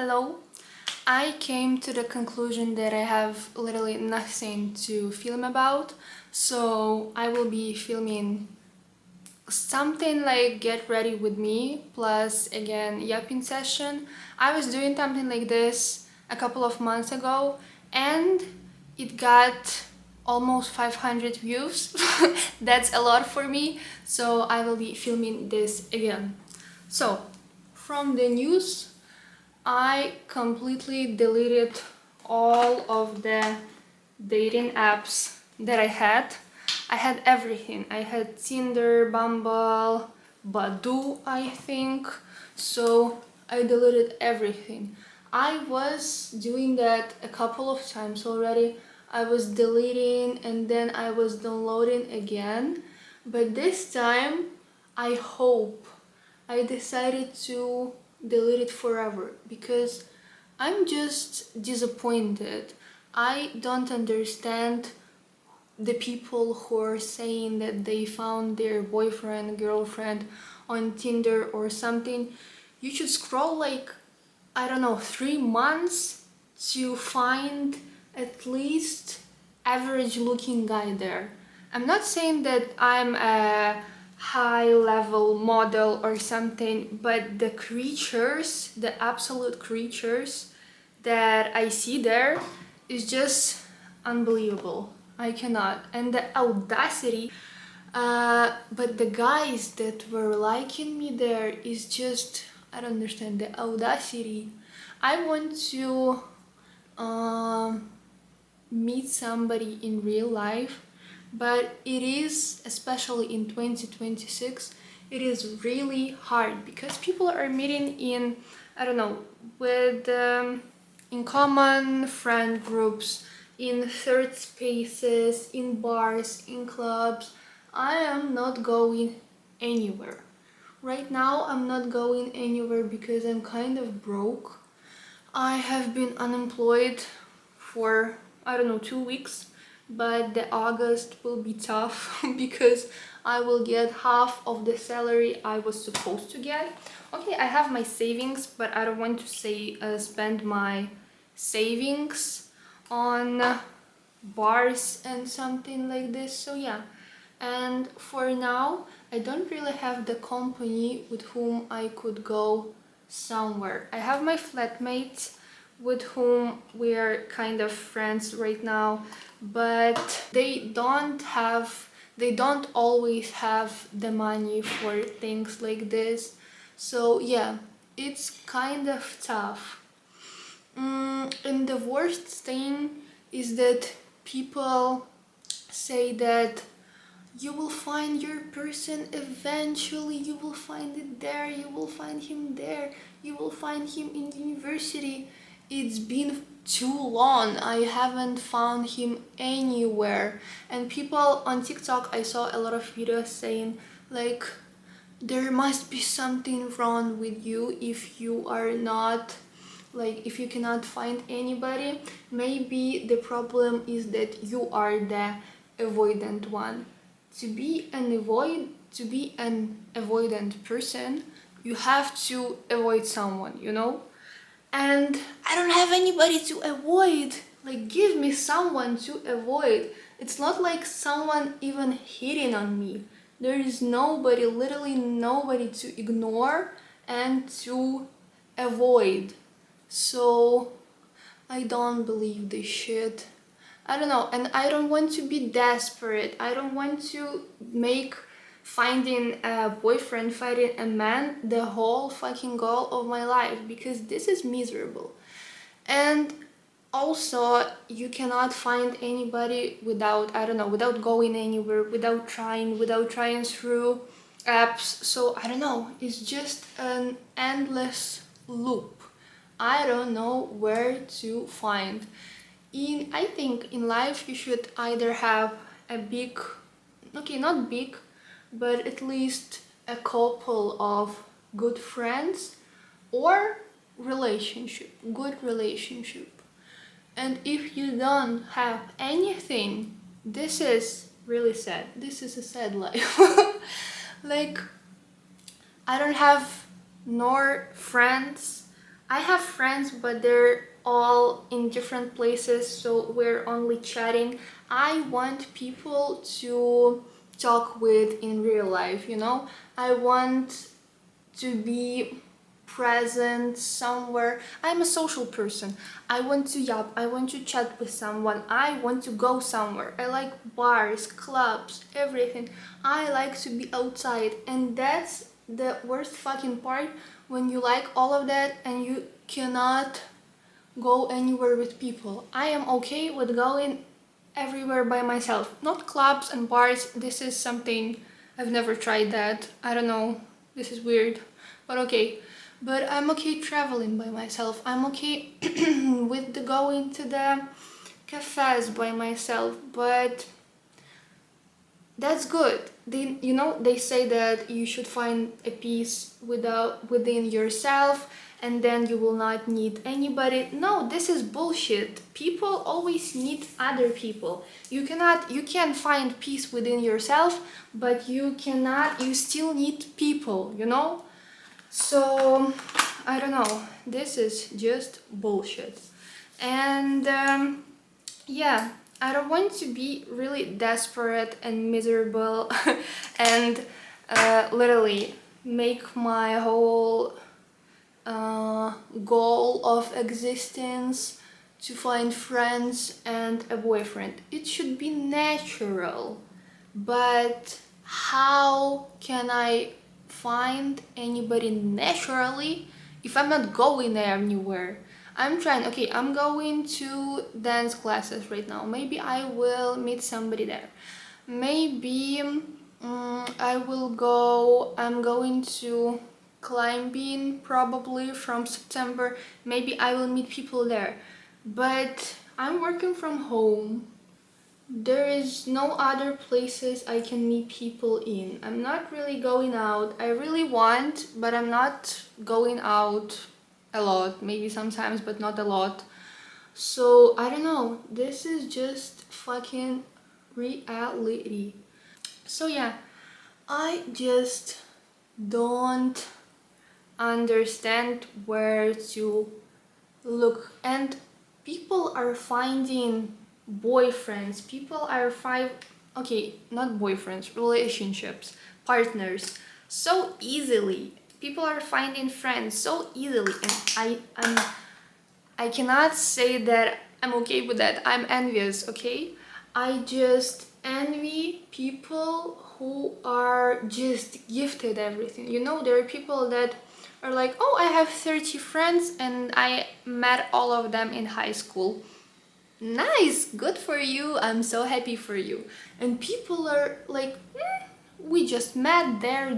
Hello. I came to the conclusion that I have literally nothing to film about, so I will be filming something like Get Ready With Me, plus again yapping session. I was doing something like this a couple of months ago and it got almost 500 views. That's a lot for me, so I will be filming this again. So, from the news, I completely deleted all of the dating apps that I had. I had everything. I had Tinder, Bumble, Badoo, I think. So I deleted everything. I was doing that a couple of times already. I was deleting and then I was downloading again. But this time, I decided to delete it forever because I'm just disappointed. I don't understand the people who are saying that they found their boyfriend, girlfriend on Tinder or something. You should scroll like, I don't know, 3 months to find at least average looking guy there. I'm not saying that I'm a high level model or something, but the creatures, the absolute creatures that I see there is just unbelievable. I cannot. And the audacity, but the guys that were liking me there is just, I don't understand the audacity. I want to meet somebody in real life, but it is, especially in 2026, it is really hard because people are meeting in, I don't know, with in common friend groups, in third spaces, in bars, in clubs. I am not going anywhere. Right now I'm not going anywhere because I'm kind of broke. I have been unemployed for, I don't know, 2 weeks, but the August will be tough because I will get half of the salary I was supposed to get. Okay, I have my savings, but I don't want to spend my savings on bars and something like this. So yeah, and for now I don't really have the company with whom I could go somewhere. I have my flatmates with whom we are kind of friends right now, but they don't always have the money for things like this. So yeah, it's kind of tough. And the worst thing is that people say that you will find your person eventually, you will find it there, you will find him there, you will find him in university. It's been too long, I haven't found him anywhere. And people on TikTok, I saw a lot of videos saying like, there must be something wrong with you if you are not, like, if you cannot find anybody. Maybe the problem is that you are the avoidant one. To be an avoidant person, you have to avoid someone, you know? And I don't have anybody to avoid. Like, give me someone to avoid. It's not like someone even hitting on me. There is nobody, literally nobody to ignore and to avoid. So I don't believe this shit. I don't know, and I don't want to be desperate. I don't want to make finding a boyfriend, finding a man, the whole fucking goal of my life, because this is miserable. And also, you cannot find anybody without, I don't know, without going anywhere, without trying through apps. So I don't know, it's just an endless loop. I don't know where to find. I think in life you should either have a big, okay, not big, but at least a couple of good friends or good relationship. And if you don't have anything, this is really sad. This is a sad life. Like, I don't have nor friends, I have friends, but they're all in different places, so we're only chatting. I want people to talk with in real life, you know? I want to be present somewhere. I'm a social person. I want to yap, I want to chat with someone, I want to go somewhere. I like bars, clubs, everything. I like to be outside, and that's the worst fucking part, when you like all of that and you cannot go anywhere with people. I am okay with going everywhere by myself. Not clubs and bars, this is something I've never tried that. I don't know, this is weird, but okay. But I'm okay traveling by myself. I'm okay with the going to the cafes by myself, but that's good. They say that you should find a peace within yourself, and then you will not need anybody. No, this is bullshit. People always need other people. You can find peace within yourself, but you still need people, you know? So, I don't know. This is just bullshit. And yeah, I don't want to be really desperate and miserable and literally make my whole goal of existence to find friends and a boyfriend. It should be natural, but how can I find anybody naturally if I'm not going anywhere? I'm going to dance classes right now. Maybe I will meet somebody there. Maybe I'm going to climbing probably from September. Maybe I will meet people there. But I'm working from home. There is no other places I can meet people in. I'm not really going out. I really want, but I'm not going out a lot. Maybe sometimes, but not a lot. So I don't know. This is just fucking reality. So yeah, I just don't understand where to look. And people are finding boyfriends, okay, not boyfriends, relationships, partners so easily. People are finding friends so easily, and I cannot say that I'm okay with that. I'm envious, okay? I just envy people who are just gifted everything. You know, there are people that are like, oh, I have 30 friends and I met all of them in high school. Nice, good for you. I'm so happy for you. And people are like, we just met there.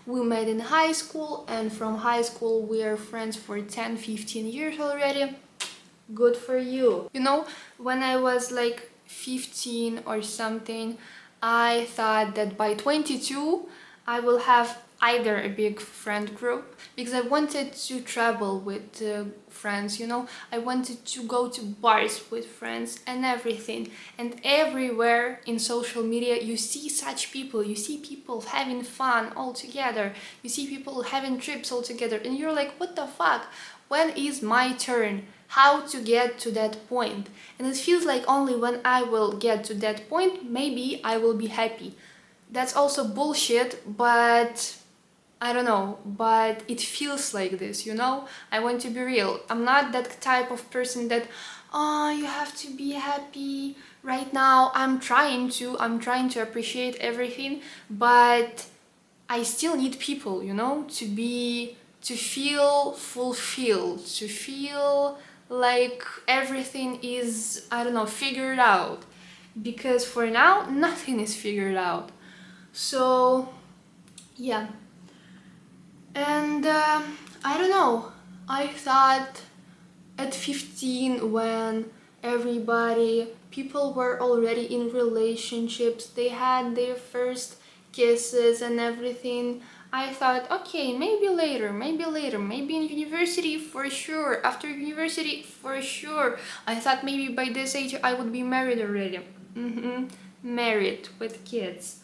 We met in high school, and from high school we are friends for 10, 15 years already. Good for you. You know, when I was like 15 or something, I thought that by 22 I will have either a big friend group, because I wanted to travel with friends, you know. I wanted to go to bars with friends and everything. And everywhere in social media you see such people. You see people having fun all together. You see people having trips all together, and you're like, what the fuck? When is my turn? How to get to that point? And it feels like only when I will get to that point, maybe I will be happy. That's also bullshit, but I don't know, but it feels like this, you know? I want to be real. I'm not that type of person that, oh, you have to be happy right now. I'm trying to appreciate everything, but I still need people, you know, to feel fulfilled, to feel like everything is, I don't know, figured out. Because for now, nothing is figured out. So, yeah. And I don't know, I thought at 15, when people were already in relationships, they had their first kisses and everything, I thought, okay, maybe later, maybe in university for sure, after university for sure. I thought maybe by this age I would be married already. Married with kids.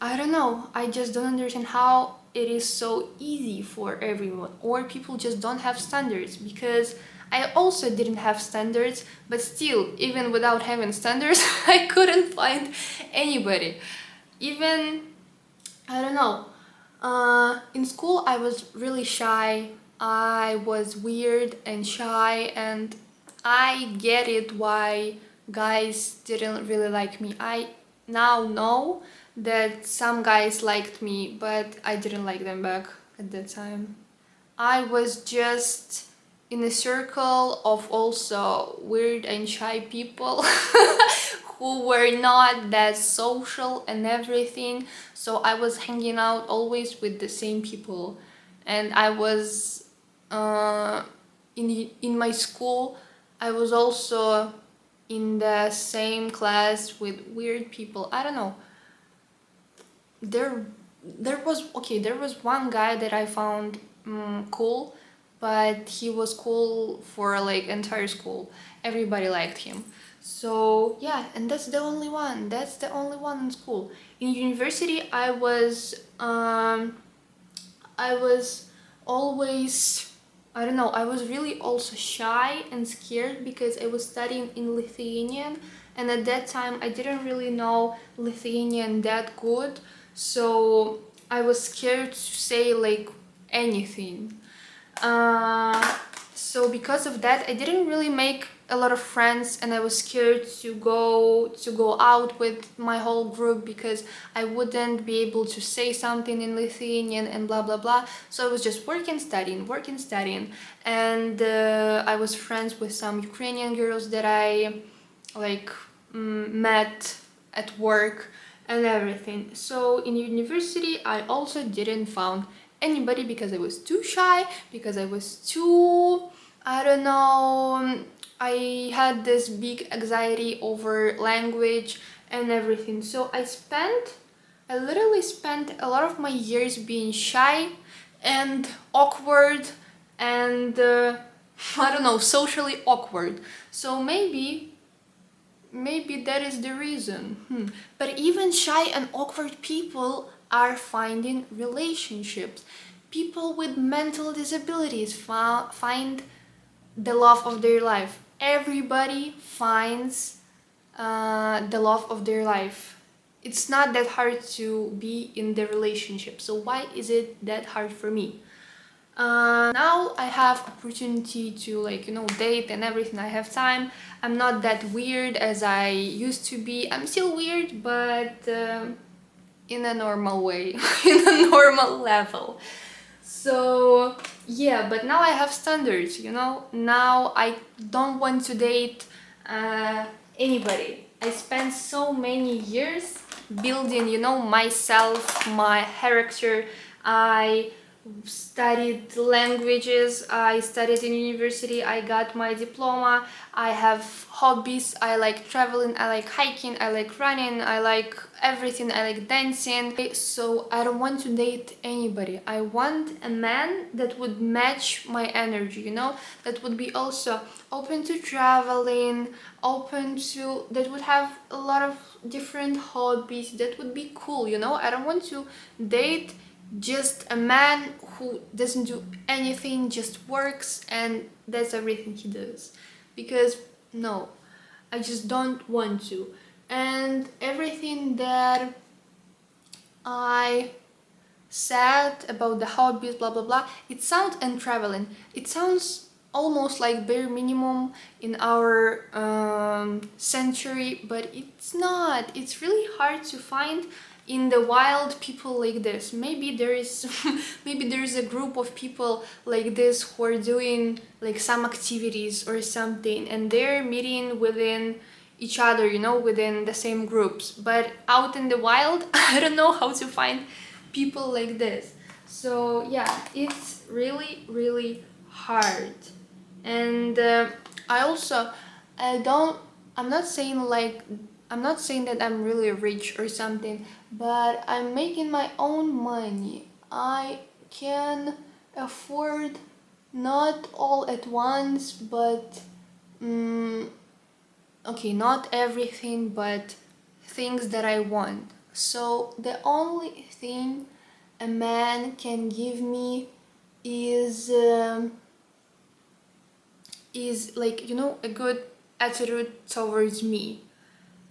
I don't know, I just don't understand how it is so easy for everyone, or people just don't have standards, because I also didn't have standards, but still, even without having standards, I couldn't find anybody. Even, I don't know, in school I was really shy. I was weird and shy, and I get it why guys didn't really like me. I now know that some guys liked me, but I didn't like them back at that time. I was just in a circle of also weird and shy people who were not that social and everything. So I was hanging out always with the same people, and I was in my school. I was also in the same class with weird people. I don't know. There was one guy that I found cool, but he was cool for like entire school. Everybody liked him. So yeah, and that's the only one. That's the only one in school. In university, I was always, I don't know, I was really also shy and scared because I was studying in Lithuanian, and at that time I didn't really know Lithuanian that good, so I was scared to say like anything. So because of that, I didn't really make a lot of friends, and I was scared to go out with my whole group because I wouldn't be able to say something in Lithuanian and blah blah blah. So I was just working, studying, and I was friends with some Ukrainian girls that I like met at work and everything. So in university, I also didn't found anybody because I was too shy, because I was too, I don't know, I had this big anxiety over language and everything. So I literally spent a lot of my years being shy and awkward and I don't know, socially awkward. So maybe that is the reason. But even shy and awkward people are finding relationships. People with mental disabilities find the love of their life. Everybody finds the love of their life. It's not that hard to be in the relationship. So why is it that hard for me? Now I have opportunity to, like, date and everything. I have time. I'm not that weird as I used to be. I'm still weird, but in a normal way, in a normal level. So yeah, but now I have standards, now I don't want to date anybody. I spent so many years building, myself, my character. I studied languages, I studied in university, I got my diploma, I have hobbies, I like traveling, I like hiking, I like running, I like everything, I like dancing. So I don't want to date anybody. I want a man that would match my energy, that would be also open to traveling, that would have a lot of different hobbies, that would be cool, I don't want to date just a man who doesn't do anything, just works, and that's everything he does. Because no, I just don't want to. And everything that I said about the hobbies, blah blah blah, it sounds, and traveling, it sounds almost like bare minimum in our century, but it's not. It's really hard to find in the wild people like this. Maybe there is maybe there is a group of people like this who are doing like some activities or something, and they're meeting within each other, within the same groups. But out in the wild, I don't know how to find people like this. So yeah, it's really really hard. And I'm not saying that I'm really rich or something, but I'm making my own money. I can afford not all at once, but okay, not everything, but things that I want. So the only thing a man can give me is like, you know, a good attitude towards me,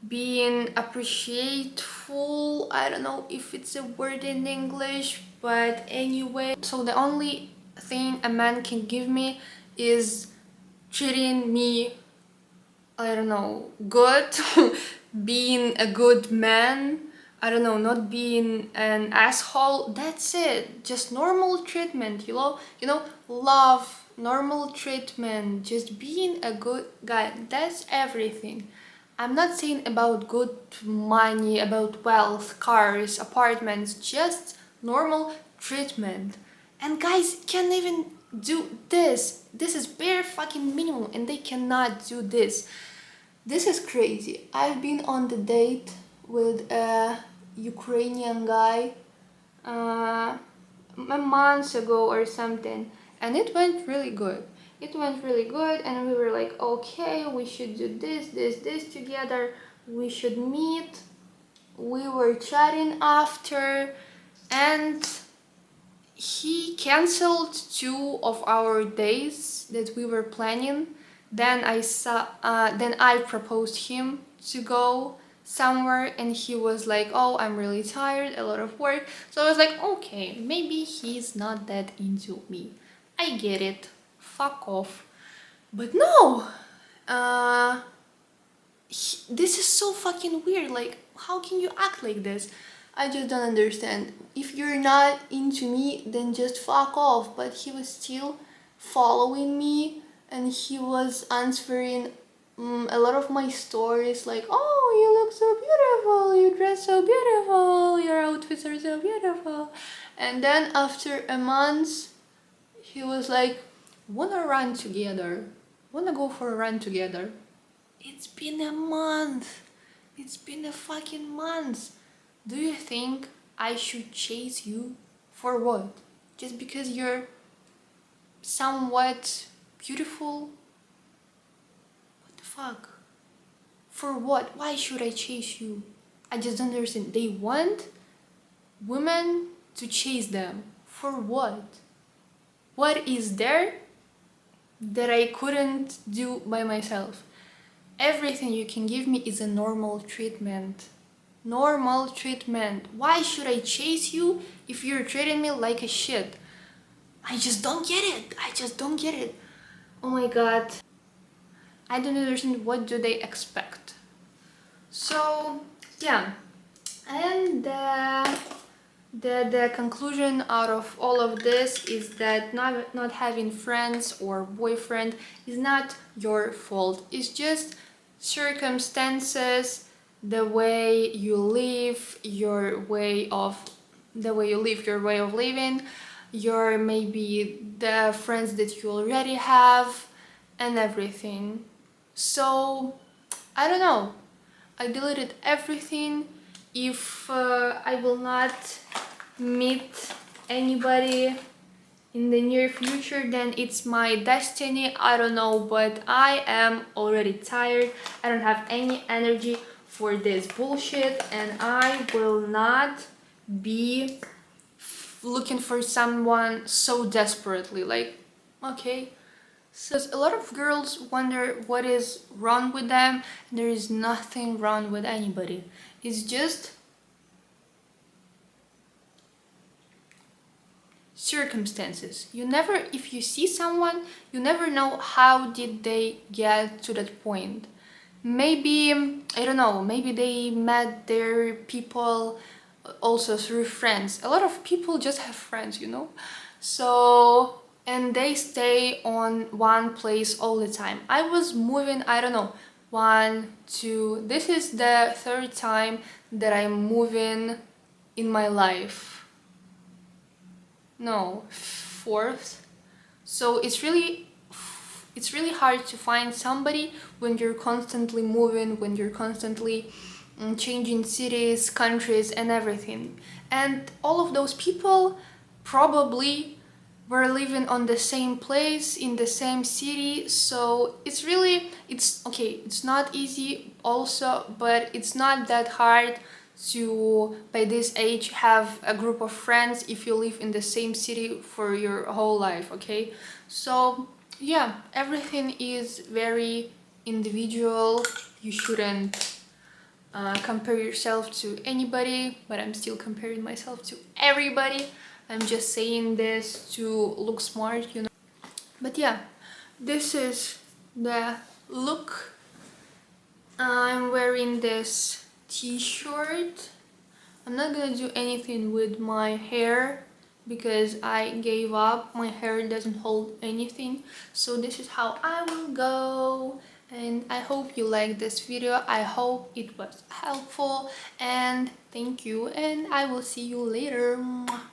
being appreciateful. I don't know if it's a word in English, but anyway. So the only thing a man can give me is treating me, I don't know, good, being a good man, I don't know, not being an asshole. That's it. Just normal treatment, love, normal treatment, just being a good guy. That's everything. I'm not saying about good money, about wealth, cars, apartments, just normal treatment. And guys can't even do this. This is bare fucking minimum, and they cannot do this. This is crazy. I've been on the date with a Ukrainian guy a month ago or something, and it went really good. It went really good, and we were like, okay, we should do this together. We should meet. We were chatting after, and he canceled 2 of our days that we were planning. Then I proposed him to go somewhere, and he was like, oh, I'm really tired, a lot of work. So I was like, okay, maybe he's not that into me. I get it. Fuck off. But no, this is so fucking weird. Like, how can you act like this? I just don't understand. If you're not into me, then just fuck off. But he was still following me, and he was answering a lot of my stories, like, oh, you look so beautiful, you dress so beautiful, your outfits are so beautiful. And then after a month, he was like, wanna run together? Wanna go for a run together? It's been a month. It's been a fucking month. Do you think I should chase you? For what? Just because you're somewhat beautiful? What the fuck? For what? Why should I chase you? I just don't understand. They want women to chase them. For what? What is there that I couldn't do by myself? Everything you can give me is a normal treatment. Normal treatment. Why should I chase you if you're treating me like a shit? I just don't get it. I just don't get it. Oh my god. I don't understand, what do they expect? So yeah, and the conclusion out of all of this is that not having friends or boyfriend is not your fault. It's just circumstances, the way you live, your way of living, your maybe the friends that you already have, and everything. So I don't know. I deleted everything. If I will not meet anybody in the near future, then it's my destiny. I don't know, but I am already tired. I don't have any energy for this bullshit, and I will not be looking for someone so desperately. Like, okay. So a lot of girls wonder what is wrong with them. There is nothing wrong with anybody. It's just circumstances. If you see someone, you never know how did they get to that point. Maybe, I don't know, maybe they met their people also through friends. A lot of people just have friends, So, and they stay on one place all the time. I was moving, I don't know, 1, 2, this is the 3rd time that I'm moving in my life. No, 4th. So it's really hard to find somebody when you're constantly moving, when you're constantly changing cities, countries, and everything. And all of those people probably were living on the same place, in the same city. So it's not easy also, but it's not that hard to, by this age, have a group of friends if you live in the same city for your whole life, okay? So yeah, everything is very individual. You shouldn't compare yourself to anybody, but I'm still comparing myself to everybody. I'm just saying this to look smart, you know. But yeah, this is the look. I'm wearing this t-shirt. I'm not gonna do anything with my hair because I gave up. My hair doesn't hold anything. So this is how I will go. And I hope you liked this video. I hope it was helpful. And thank you. And I will see you later. Mwah.